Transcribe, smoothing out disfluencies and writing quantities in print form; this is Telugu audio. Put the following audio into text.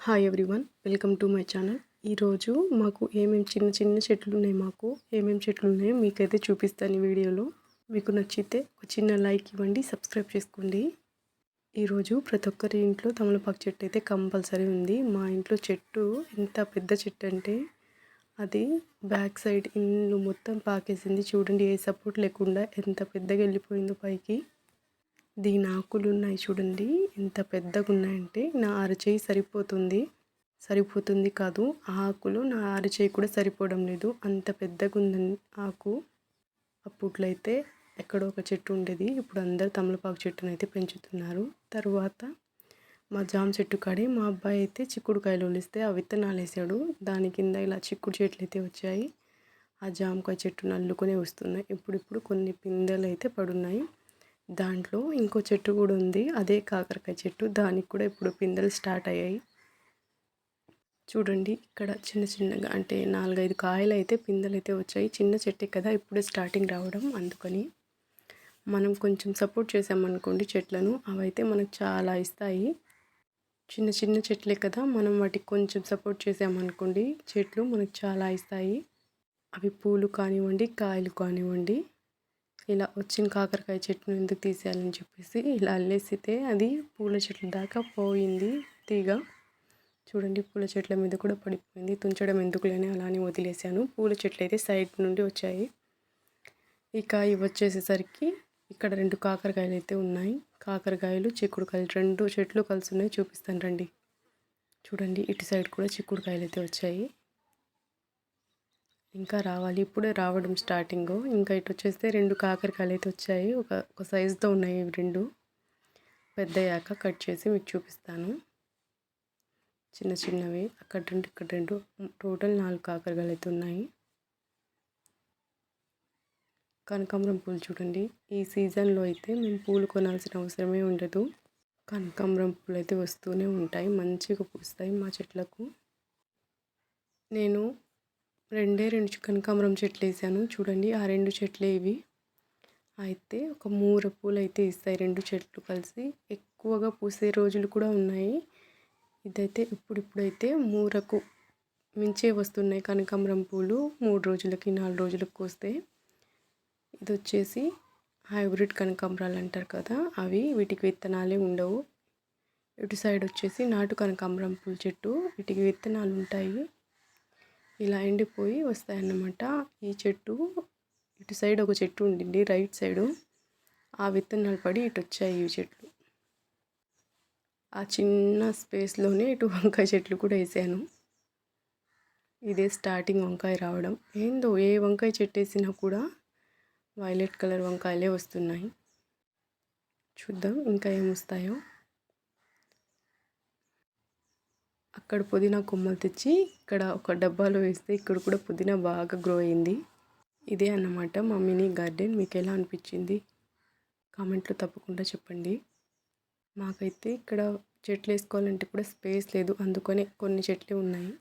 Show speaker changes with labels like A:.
A: Hi everyone, welcome to my channel. ఈరోజు మాకు ఏమేమి చిన్న చిన్న చెట్లు ఉన్నాయి, ఏమేమి చెట్లు ఉన్నాయో మీకైతే చూపిస్తాను ఈ వీడియోలో. మీకు నచ్చితే ఒక చిన్న లైక్ ఇవ్వండి, సబ్స్క్రైబ్ చేసుకోండి. ఈరోజు ప్రతి ఒక్కరి ఇంట్లో తమలపాకు చెట్టు అయితే కంపల్సరీ ఉంది. మా ఇంట్లో చెట్టు ఎంత పెద్ద చెట్టు అంటే అది బ్యాక్ సైడ్ ఇల్లు మొత్తం పాకేసింది. చూడండి, ఏ సపోర్ట్ లేకుండా ఎంత పెద్దగా వెళ్ళిపోయిందో పైకి. దీని ఆకులు ఉన్నాయి చూడండి, ఎంత పెద్దగా ఉన్నాయంటే నా అరచేయి సరిపోతుంది కాదు, ఆ ఆకులు నా అరచేయి కూడా సరిపోవడం లేదు, అంత పెద్దగా ఉందండి ఆకు. అప్పట్లో అయితే ఎక్కడో ఒక చెట్టు ఉండేది, ఇప్పుడు అందరు తమలపాకు చెట్టును అయితే పెంచుతున్నారు. తర్వాత మా జామ చెట్టు కాడే మా అబ్బాయి అయితే చిక్కుడుకాయలు ఒలిస్తే ఆ విత్తనాలు వేసాడు. దాని కింద ఇలా చిక్కుడు చెట్లు అయితే వచ్చాయి. ఆ జామకాయ చెట్టును అల్లుకొని వస్తున్నాయి. ఇప్పుడు కొన్ని పిందెలు అయితే పడున్నాయి. దాంట్లో ఇంకో చెట్టు కూడా ఉంది, అదే కాకరకాయ చెట్టు. దానికి కూడా ఇప్పుడు పిందెలు స్టార్ట్ అయ్యాయి. చూడండి, ఇక్కడ చిన్న చిన్నగా అంటే 4-5 కాయలు అయితే పిందెలు అయితే వచ్చాయి. చిన్న చెట్టే కదా, ఇప్పుడే స్టార్టింగ్ రావడం. అందుకని మనం కొంచెం సపోర్ట్ చేసామనుకోండి చెట్లను, అవైతే మనకు చాలా ఇస్తాయి. చిన్న చిన్న చెట్లే కదా, మనం వాటికి కొంచెం సపోర్ట్ చేసామనుకోండి చెట్లు మనకు చాలా ఇస్తాయి. అవి పూలు కానివ్వండి, కాయలు కానివ్వండి. ఇలా వచ్చిన కాకరకాయ చెట్టును ఎందుకు తీసేయాలని చెప్పేసి ఇలా అల్లేసితే అది పూల చెట్ల దాకా పోయింది తీగ. చూడండి, పూల చెట్ల మీద కూడా పడిపోయింది. తుంచడం ఎందుకులేని అలానే వదిలేసాను. పూల చెట్లు అయితే సైడ్ నుండి వచ్చాయి. ఇక ఇవి వచ్చేసేసరికి ఇక్కడ 2 కాకరకాయలు అయితే ఉన్నాయి. కాకరకాయలు, చిక్కుడుకాయలు 2 చెట్లు కలిసి ఉన్నాయి, చూపిస్తాను రండి. చూడండి, ఇటు సైడ్ కూడా చిక్కుడుకాయలు అయితే వచ్చాయి. ఇంకా రావాలి, ఇప్పుడే రావడం స్టార్టింగ్. ఇంకా ఇటు వచ్చేస్తే 2 కాకరకాయలు అయితే వచ్చాయి. ఒక సైజుతో ఉన్నాయి ఇవి 2. పెద్దయ్యాక కట్ చేసి మీకు చూపిస్తాను. చిన్న చిన్నవి అక్కడ 2 ఇక్కడ 2, టోటల్ 4 కాకరకాయలు అయితే ఉన్నాయి. కనకాంబరం పూలు చూడండి, ఈ సీజన్లో అయితే మేము పూలు కొనాల్సిన అవసరమే ఉండదు. కనకాంబరం పూలు అయితే వస్తూనే ఉంటాయి, మంచిగా పూస్తాయి మా చెట్లకు. నేను 2 కనకాంబరం చెట్లు వేసాను చూడండి, ఆ 2 చెట్లే ఇవి. అయితే ఒక 3 పూలు అయితే ఇస్తాయి 2 చెట్లు కలిసి. ఎక్కువగా పూసే రోజులు కూడా ఉన్నాయి. ఇదైతే ఇప్పుడైతే 3కు మించే వస్తున్నాయి కనకాంబరం పూలు. 3 రోజులకి 4 రోజులకు వస్తే. ఇది వచ్చేసి హైబ్రిడ్ కనకాంబరాలు అంటారు కదా, అవి. వీటికి విత్తనాలే ఉండవు. ఇటు సైడ్ వచ్చేసి నాటు కనకాంబరం పూల చెట్టు, వీటికి విత్తనాలు ఉంటాయి. ఇలా ఎండిపోయి వస్తాయన్నమాట. ఈ చెట్టు ఇటు సైడ్ ఒక చెట్టు ఉండింది రైట్ సైడు, ఆ విత్తనాలు పడి ఇటు వచ్చాయి ఈ చెట్లు. ఆ చిన్న స్పేస్లోనే ఇటు వంకాయ చెట్లు కూడా వేసాను. ఇదే స్టార్టింగ్ వంకాయ రావడం. ఏందో ఏ వంకాయ చెట్టు వేసినా కూడా వైలెట్ కలర్ వంకాయలే వస్తున్నాయి. చూద్దాం ఇంకా ఏమొస్తాయో. అక్కడ పుదీనా కొమ్మలు తెచ్చి ఇక్కడ ఒక డబ్బాలో వేస్తే ఇక్కడ కూడా పుదీనా బాగా గ్రో అయింది. ఇదే అన్నమాట మా మినీ గార్డెన్. మీకు ఎలా అనిపించింది కామెంట్లో తప్పకుండా చెప్పండి. మాకైతే ఇక్కడ చెట్లు వేసుకోవాలంటే కూడా స్పేస్ లేదు, అందుకనే కొన్ని చెట్లే ఉన్నాయి.